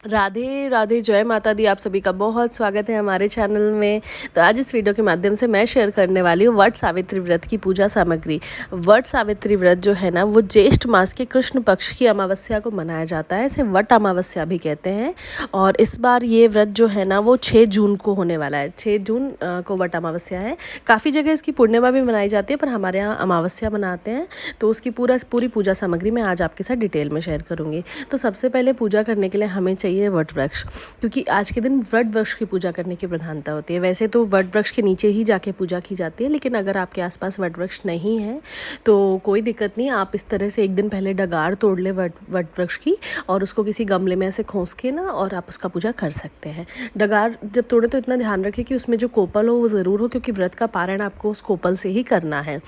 राधे राधे, जय माता दी। आप सभी का बहुत स्वागत है हमारे चैनल में। तो आज इस वीडियो के माध्यम से मैं शेयर करने वाली हूँ वट सावित्री व्रत की पूजा सामग्री। वट सावित्री व्रत जो है ना, वो ज्येष्ठ मास के कृष्ण पक्ष की अमावस्या को मनाया जाता है। इसे वट अमावस्या भी कहते हैं। और इस बार ये व्रत जो है ना, वो 6 जून को होने वाला है। 6 जून को वट अमावस्या है। काफ़ी जगह इसकी पूर्णिमा भी मनाई जाती है, पर हमारे यहाँ अमावस्या मनाते हैं। तो उसकी पूरी पूजा सामग्री मैं आज आपके साथ डिटेल में शेयर करूँगी। तो सबसे पहले पूजा करने के लिए हमें चाहिए वट वृक्ष, क्योंकि आज के दिन वट वृक्ष की पूजा करने की प्रधानता होती है। वैसे तो वट वृक्ष के नीचे ही जाके पूजा की जाती है, लेकिन अगर आपके आसपास वट वृक्ष नहीं है तो कोई दिक्कत नहीं। आप इस तरह से एक दिन पहले डगार तोड़ ले वट वृक्ष की, और उसको किसी गमले में ऐसे खोस के ना, और आप उसका पूजा कर सकते हैं। डगार जब तोड़े तो इतना ध्यान रखें कि उसमें जो कोपल हो वो ज़रूर हो, क्योंकि व्रत का पारण आपको उस कोपल से ही करना है।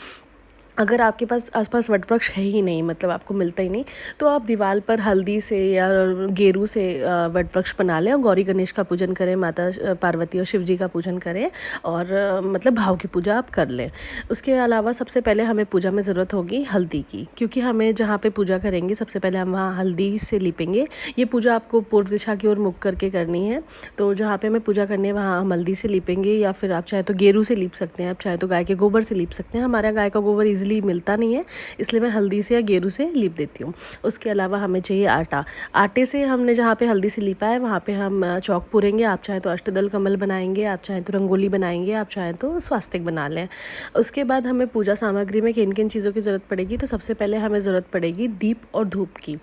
अगर आपके पास आसपास वट वृक्ष है ही नहीं, मतलब आपको मिलता ही नहीं, तो आप दीवार पर हल्दी से या गेरू से वट वृक्ष बना लें और गौरी गणेश का पूजन करें, माता पार्वती और शिव जी का पूजन करें, और मतलब भाव की पूजा आप कर लें। उसके अलावा सबसे पहले हमें पूजा में ज़रूरत होगी हल्दी की, क्योंकि हमें जहाँ पे पूजा करेंगे सबसे पहले हम वहाँ हल्दी से लिपेंगे। ये पूजा आपको पूर्व दिशा की ओर मुख करके करनी है। तो जहाँ पे हमें पूजा करनी है वहाँ हम हल्दी से लिपेंगे, या फिर आप चाहे तो गेरू से लीप सकते हैं, आप चाहे तो गाय के गोबर से लीप सकते हैं। हमारे यहाँ गाय का गोबर ईजिली मिलता नहीं है, इसलिए मैं हल्दी से या गेरू से लीप देती हूँ। उसके अलावा हमें चाहिए आटा। आटे से हमने जहाँ पे हल्दी से लीपा है वहाँ पे हम चौक पूरेंगे। आप चाहे तो अष्टदल कमल बनाएंगे, आप चाहे तो रंगोली बनाएंगे, आप चाहे तो स्वास्तिक बना लें। उसके बाद हमें पूजा सामग्री में किन किन चीज़ों की ज़रूरत पड़ेगी, तो सबसे पहले हमें ज़रूरत पड़ेगी दीप और धूप की।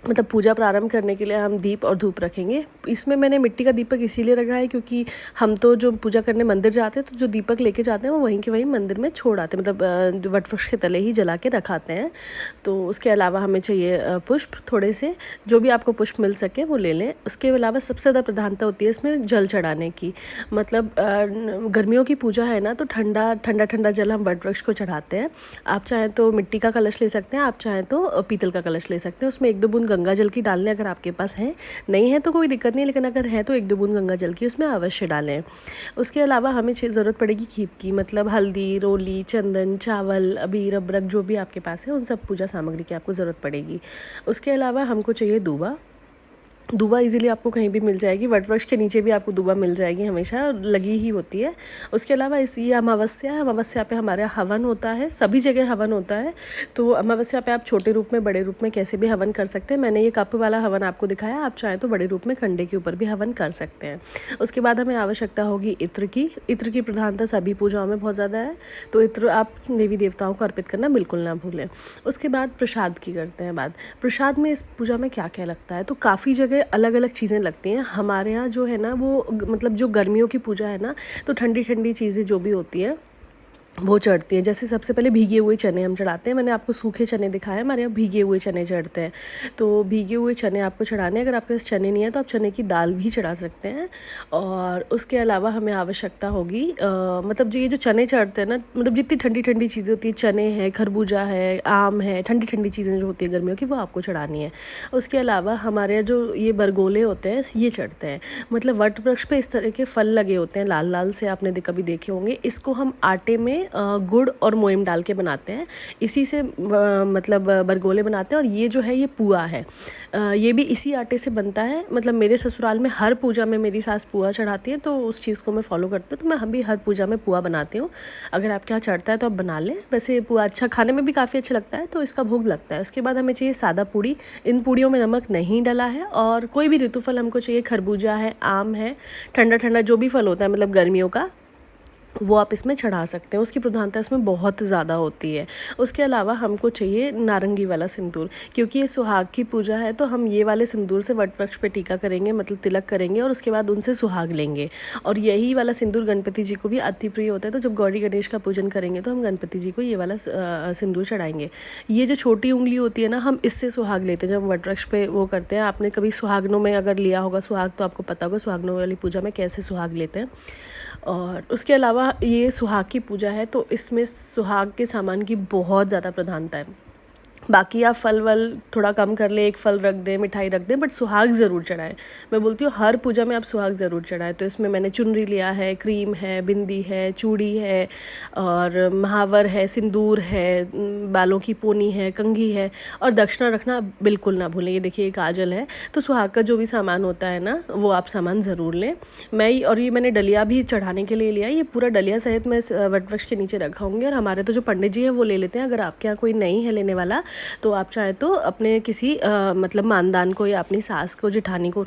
मतलब पूजा प्रारंभ करने के लिए हम दीप और धूप रखेंगे। इसमें मैंने मिट्टी का दीपक इसीलिए रखा है क्योंकि हम तो जो पूजा करने मंदिर जाते हैं तो जो दीपक लेके जाते हैं वो वहीं के वहीं मंदिर में छोड़ आते हैं, मतलब वट वृक्ष के तले ही जला के रखाते हैं। तो उसके अलावा हमें चाहिए पुष्प थोड़े से, जो भी आपको पुष्प मिल सके वो ले लें। उसके अलावा सबसे ज़्यादा प्रधानता होती है इसमें जल चढ़ाने की। मतलब गर्मियों की पूजा है ना, तो ठंडा ठंडा ठंडा जल हम वट वृक्ष को चढ़ाते हैं। आप चाहें तो मिट्टी का कलश ले सकते हैं, आप चाहें तो पीतल का कलश ले सकते हैं। उसमें 1-2 बूंद गंगा जल की डालने, अगर आपके पास है। नहीं है तो कोई दिक्कत नहीं, लेकिन अगर है तो 1-2 बूंद गंगा जल की उसमें अवश्य डालें। उसके अलावा हमें ज़रूरत पड़ेगी खीप की, मतलब हल्दी, रोली, चंदन, चावल, अबीर, अबरक जो भी आपके पास है उन सब पूजा सामग्री की आपको ज़रूरत पड़ेगी। उसके अलावा हमको चाहिए दूबा। दूबा इजीली आपको कहीं भी मिल जाएगी, वट वृक्ष के नीचे भी आपको दूबा मिल जाएगी, हमेशा लगी ही होती है। उसके अलावा ये अमावस्या है, अमावस्या पे हमारे हवन होता है, सभी जगह हवन होता है। तो अमावस्या पे आप छोटे रूप में, बड़े रूप में कैसे भी हवन कर सकते हैं। मैंने ये कप वाला हवन आपको दिखाया, आप चाहें तो बड़े रूप में कंडे के ऊपर भी हवन कर सकते हैं। उसके बाद हमें आवश्यकता होगी इत्र की। इत्र की प्रधानता सभी पूजाओं में बहुत ज़्यादा है, तो इत्र आप देवी देवताओं को अर्पित करना बिल्कुल ना भूलें। उसके बाद प्रसाद की करते हैं बात। प्रसाद में इस पूजा में क्या क्या लगता है, तो काफ़ी जगह अलग अलग चीज़ें लगती हैं। हमारे यहाँ जो है ना, वो मतलब जो गर्मियों की पूजा है ना, तो ठंडी ठंडी चीज़ें जो भी होती हैं वो चढ़ती है। जैसे सबसे पहले भीगे हुए चने हम चढ़ाते हैं। मैंने आपको सूखे चने दिखाए, हमारे यहाँ भीगे हुए चने चढ़ते हैं। तो भीगे हुए चने आपको चढ़ाने, अगर आपके पास चने नहीं है तो आप चने की दाल भी चढ़ा सकते हैं। और उसके अलावा हमें आवश्यकता होगी मतलब जो ये जो चने चढ़ते हैं ना, मतलब जितनी ठंडी ठंडी चीज़ें होती हैं, चने हैं, खरबूजा है, आम है, ठंडी ठंडी चीज़ें जो होती है गर्मियों की, वो आपको चढ़ानी है। उसके अलावा हमारे यहाँ जो ये बरगोले होते हैं ये चढ़ते हैं। मतलब वट वृक्ष पे इस तरह के फल लगे होते हैं लाल लाल से, आपने कभी देखे होंगे। इसको हम आटे में गुड़ और मोयम डाल के बनाते हैं, इसी से मतलब बरगोले बनाते हैं। और ये जो है ये पुआ है, ये भी इसी आटे से बनता है। मतलब मेरे ससुराल में हर पूजा में मेरी सास पुआ चढ़ाती है, तो उस चीज़ को मैं फॉलो करती हूँ। तो मैं हम भी हर पूजा में पुआ बनाती हूँ। अगर आपके यहाँ चढ़ता है तो आप बना लें। वैसे पुआ अच्छा, खाने में भी काफ़ी अच्छा लगता है, तो इसका भोग लगता है। उसके बाद हमें चाहिए सादा पूड़ी। इन पूड़ियों में नमक नहीं डला है। और कोई भी ऋतुफल हमको चाहिए, खरबूजा है, आम है, ठंडा ठंडा जो भी फल होता है मतलब गर्मियों का, वो आप इसमें चढ़ा सकते हैं। उसकी प्रधानता इसमें बहुत ज़्यादा होती है। उसके अलावा हमको चाहिए नारंगी वाला सिंदूर, क्योंकि ये सुहाग की पूजा है, तो हम ये वाले सिंदूर से वट वृक्ष पे टीका करेंगे, मतलब तिलक करेंगे, और उसके बाद उनसे सुहाग लेंगे। और यही वाला सिंदूर गणपति जी को भी अति प्रिय होता है। तो जब गौरी गणेश का पूजन करेंगे तो हम गणपति जी को ये वाला सिंदूर चढ़ाएंगे। ये जो छोटी उंगली होती है ना, हम इससे सुहाग लेते हैं जब वट वृक्ष पे वो करते हैं। आपने कभी सुहागनों में अगर लिया होगा सुहाग तो आपको पता होगा सुहागनों वाली पूजा में कैसे सुहाग लेते हैं। और उसके अलावा ये सुहाग की पूजा है, तो इसमें सुहाग के सामान की बहुत ज़्यादा प्रधानता है। बाकी आप फल वल थोड़ा कम कर ले, एक फल रख दें, मिठाई रख दें, बट सुहाग ज़रूर चढ़ाएं। मैं बोलती हूँ हर पूजा में आप सुहाग ज़रूर चढ़ाएं। तो इसमें मैंने चुनरी लिया है, क्रीम है, बिंदी है, चूड़ी है और महावर है, सिंदूर है, बालों की पोनी है, कंघी है और दक्षिणा रखना बिल्कुल ना भूलें। ये देखिए काजल है। तो सुहाग का जो भी सामान होता है ना वो आप सामान ज़रूर लें। और ये मैंने डलिया भी चढ़ाने के लिए लिया। ये पूरा डलिया सहित मैं वटवृक्ष के नीचे रखाऊंगी। और हमारे तो जो पंडित जी हैं वो ले लेते हैं। अगर आपके यहाँ कोई नहीं है लेने वाला तो आप चाहे तो अपने किसी मतलब मानदान को या अपनी सास को, जेठानी को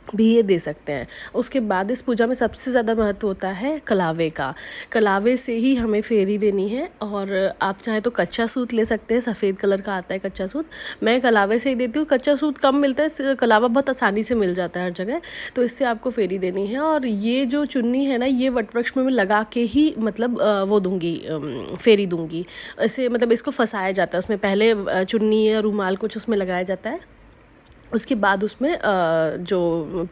भी ये दे सकते हैं। उसके बाद इस पूजा में सबसे ज़्यादा महत्व होता है कलावे का। कलावे से ही हमें फेरी देनी है। और आप चाहे तो कच्चा सूत ले सकते हैं, सफ़ेद कलर का आता है कच्चा सूत। मैं कलावे से ही देती हूँ। कच्चा सूत कम मिलता है, कलावा बहुत आसानी से मिल जाता है हर जगह। तो इससे आपको फेरी देनी है। और ये जो चुन्नी है ना, ये वटवृक्ष में मैं लगा के ही मतलब वो दूँगी, फेरी दूँगी। ऐसे मतलब इसको फंसाया जाता है उसमें। पहले चुन्नी या रूमाल कुछ उसमें लगाया जाता है, उसके बाद उसमें जो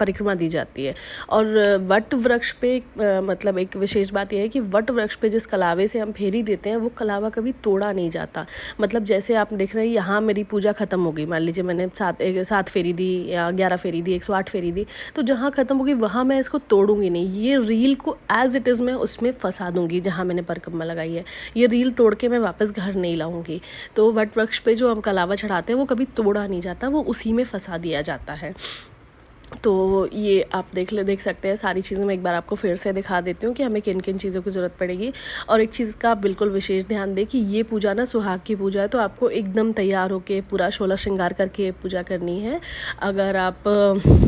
परिक्रमा दी जाती है। और वट वृक्ष पे मतलब एक विशेष बात यह है कि वट वृक्ष पे जिस कलावे से हम फेरी देते हैं वो कलावा कभी तोड़ा नहीं जाता। मतलब जैसे आप देख रहे हैं यहाँ मेरी पूजा ख़त्म हो गई, मान लीजिए मैंने 7 फेरी दी या 11 फेरी दी, 108 फेरी दी, तो जहाँ ख़त्म हो गई वहाँ मैं इसको तोड़ूंगी नहीं। ये रील को एज इट इज़ मैं उसमें फंसा दूँगी जहाँ मैंने परिक्रमा लगाई है। ये रील तोड़ के मैं वापस घर नहीं लाऊँगी। तो वट वृक्ष पे जो हम कलावा चढ़ाते हैं वो कभी तोड़ा नहीं जाता, वो उसी में फंसा दिया जाता है। तो ये आप देख सकते हैं। सारी चीज़ें मैं एक बार आपको फिर से दिखा देती हूँ कि हमें किन किन चीज़ों की ज़रूरत पड़ेगी। और एक चीज़ का आप बिल्कुल विशेष ध्यान दें कि ये पूजा ना सुहाग की पूजा है, तो आपको एकदम तैयार होके पूरा शोला श्रृंगार करके पूजा करनी है। अगर आप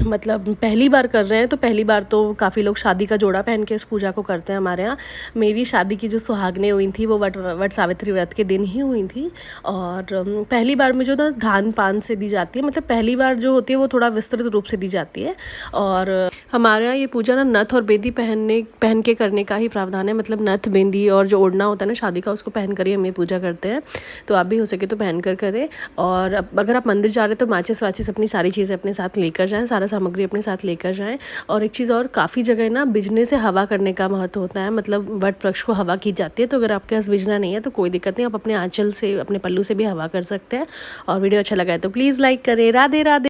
मतलब पहली बार कर रहे हैं तो पहली बार तो काफ़ी लोग शादी का जोड़ा पहन के इस पूजा को करते हैं हमारे यहाँ। मेरी शादी की जो सुहागनें हुई थी वो वट सावित्री व्रत के दिन ही हुई थी। और पहली बार में जो ना धान पान से दी जाती है, मतलब पहली बार जो होती है वो थोड़ा विस्तृत रूप से दी जाती है। और हमारे यहाँ ये पूजा ना नथ और बेदी पहन के करने का ही प्रावधान है। मतलब नथ, बेंदी और जो ओढ़ना होता है ना शादी का, उसको पहन कर ही हम ये पूजा करते हैं। तो आप भी हो सके तो पहन कर करें। और अगर आप मंदिर जा रहे हैं तो माचिस वाचिस अपनी सारी चीज़ें अपने साथ लेकर जाएं, सारा सामग्री अपने साथ लेकर जाएं। और एक चीज़ और, काफ़ी जगह ना बिजने से हवा करने का महत्व होता है। मतलब वट वृक्ष को हवा की जाती है। तो अगर आपके पास बिजना नहीं है तो कोई दिक्कत नहीं, आप अपने आंचल से, अपने पल्लू से भी हवा कर सकते हैं। और वीडियो अच्छा लगा है तो प्लीज़ लाइक करें। राधे राधे।